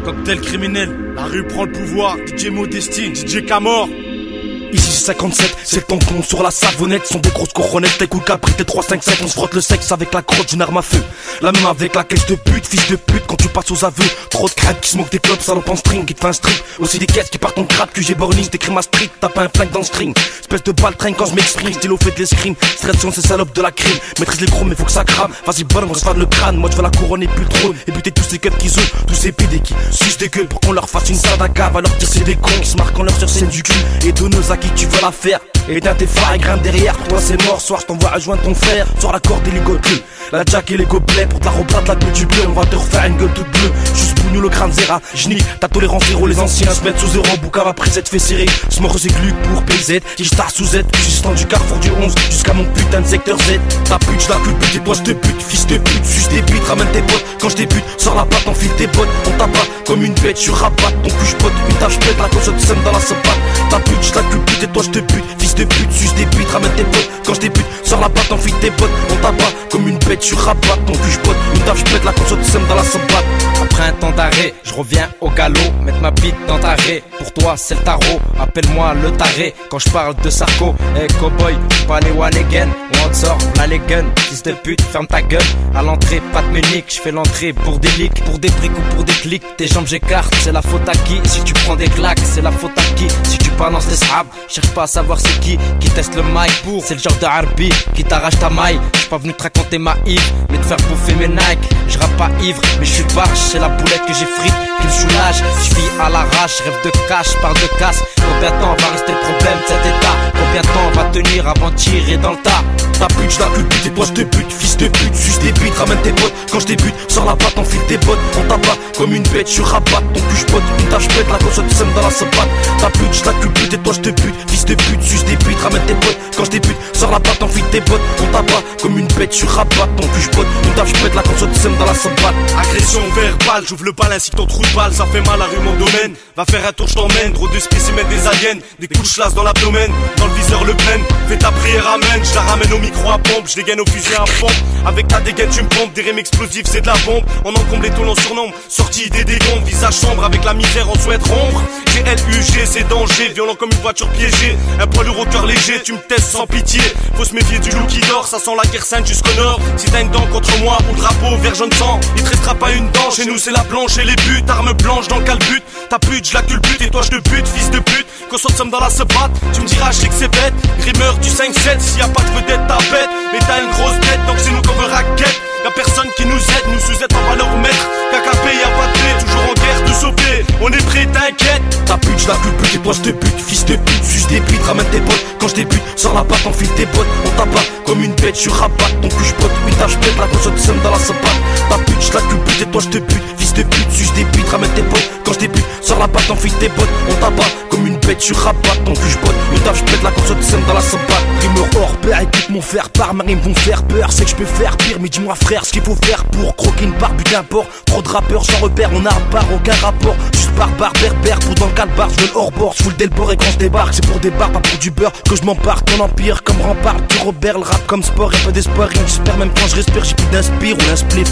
Cocktail criminel, la rue prend le pouvoir. DJ Modestine, DJ Camor. Ici c'est 57, c'est ton compte sur la savonnette. Sont des grosses coronettes, t'écoutes Capri, t'es 3-5-7. On se frotte le sexe avec la crotte d'une arme à feu. La même avec laquelle je te bute, fils de pute. Quand tu passes aux aveux, trop de crêpes qui se moquent des clubs, salope en string qui te fait un strip. Aussi des caisses qui partent en crabe, QG Bornis, t'écris ma street. T'as pas un flingue dans le string. Espèce de balle train quand je m'exprime, stylo fait de l'escrime. Stress sur ces salopes de la crime. Maîtrise les gros mais faut que ça crame. Vas-y bonhomme, on se fade le crâne. Moi je veux la couronne et plus le trône. Et buter tous ces keufs qui zoulent, tous ces pédés qui sucent des gueules pour qu'on leur fasse une salade à cave. Alors dire c'est des cons qui se marquent en leur sur scène du cul. Et donneuse à qui tu veux la faire. Éteins tes phares et grimpe derrière, toi c'est mort. Soir je t'envoie rejoindre ton frère. Sors la corde et les gobelets, la jack et les gobelets. Pour de la roba, de la gueule du bleu. On va te refaire une gueule toute bleue. Juste bougnou le crâne zéra. J'nique ta tolérance zéro. Les anciens se mettent sous zéro. Boucave après cette fait serrer. Ce mort c'est gluc pour PZ. J't'arre sous Z. Juste du carrefour du 11 jusqu'à mon putain de secteur Z. Ta pute j'la culbute et toi j'te bute. Fils de pute, suce des bites, ramène tes potes. Quand j'débute, sors la patte, enfile tes bottes. On t'abat comme une bête, je rabatte. Ton cul j'pote, une tâche j'pète. La console sème dans la sapate. Ta pute j'la culbute et toi j'te bute. Fils de pute, suce des bites, ramène tes potes. Quand j'débute, sors la patte, enfile tes bottes. On t'abat comme une bête, je rabatte. Ton cul j'pote, une tâche j'pète. La console sème dans la sapate. Après un temps d'arrêt, je reviens au galop. Mettre ma bite dans ta raie. Pour toi c'est le tarot, appelle-moi le taré. Quand je parle de Sarko, hey cowboy, pas les one again. On te sort, là les guns, fils de pute, ferme ta gueule. À l'entrée, pas de ménique, je fais l'entrée pour des leaks, pour des briques ou pour des clics. Tes jambes j'écarte, c'est la faute à qui? Si tu prends des claques, c'est la faute à qui? Si tu balances des sables, cherche pas à savoir c'est qui teste le mic pour. C'est le genre de harbi qui t'arrache ta maille. J'suis pas venu te raconter ma hive, mais te faire bouffer mes Nike. Je rappe pas ivre, mais je suis barge, c'est la boulette que j'ai frite qui me soulage. Je vis à l'arrache, rêve de cash, parle de casse. Combien de temps va rester le problème de cet état? Combien de temps va tenir avant de tirer dans le tas? Ta pute j'la culbute et toi j'te bute. Fils de pute, suce des bites, ramène tes potes. Quand j'débute, sors la patte, enfile tes bottes. On t'abat comme une bête, je rabatte. Ton cul j'pote, une tâche j'pète. La console sème dans la sapate. Ta pute j'la culbute et toi j'te bute. Fils de pute, suce des bites, ramène tes potes. Quand j'débute, sors la patte, enfile tes bottes. On t'abat comme une bête, je rabatte. Ton cul j'pote, une tâche j'pète. La console sème dans la sapate. Agression verbale, j'ouvre le bal ainsi que ton trou de balle. Ça fait mal à rue mon domaine. Va faire un tour, j't'emmène. Trop de spécimens des aliens. Des coups de chlasse dans l'abdomen. Dans le viseur le plein. Fais ta prière, amène. J'la ramène au micro à pompe. J'dégaine au fusil à pompe. Avec ta dégaine tu me pompes. Des rimes explosifs c'est de la bombe. On encombre les tôles en surnombre. Sortie des décombres. Visage sombre avec la misère en souhaite ombre. GLUG c'est danger. Violent comme une voiture piégée. Un poids lourd au cœur léger. Tu me testes sans pitié. Faut se méfier du loup qui dort. Ça sent la guerre sainte jusqu'au nord. Si t'as une dent contre moi ou le drapeau vert jaune sang, il te restera pas une dent. Chez nous c'est la planche et les buts. Arme blanche dans le calbut. Ta pute j'la culbute et toi je te bute. Fils de pute. Qu'on saute somme dans la sepate. Tu me diras je sais que c'est bête. Rimeur du 5-7. S'il y a pas de vedette ta bête. Mais t'as une grosse tête donc c'est nous qu'on veut raquette. Y'a personne qui nous aide, nous sous-aide, on va leur mettre. KKP y'a pas de paix, toujours en guerre de sauver. On est prêt, t'inquiète. Ta pute j'la culbute et toi j'te bute. Fils de pute, suce des bites, ramène tes potes. Quand j'débute, sors la patte, enfile tes bottes. On t'abat comme une bête, je rabatte. Ton cul j'pote, une tâche j'pète. La console sème dans la sapate. Ta pute j'la culbute et toi j'te bute. Fils de pute, suce des bites, ramène tes potes. Quand j'débute, sors la patte, enfile tes bottes. On t'abat comme une bête, je rabatte. Ton cul j'pote, une tâche j'pète. La console sème dans la sapate. Rimeur hors pair, écoute mon faire part. Mes rimes vont faire peur, c'est que j'peux faire pire. Mais dis-moi frère, ce qu'il faut faire pour croquer une barre, but d'import. Trop de rappeurs sans repère, on a un bar, aucun rapport. Juste barbare, berbère, tout dans le calbar. Je veux le hors-bord, je fous le delbord et quand je débarque, c'est pour des bars, pas pour du beurre. Que je m'empare, ton empire comme rempart. Tu Robert, le rap comme sport, y'a pas d'espoir, rien. J'espère même quand je respire, j'ai plus d'inspire ou un spliff.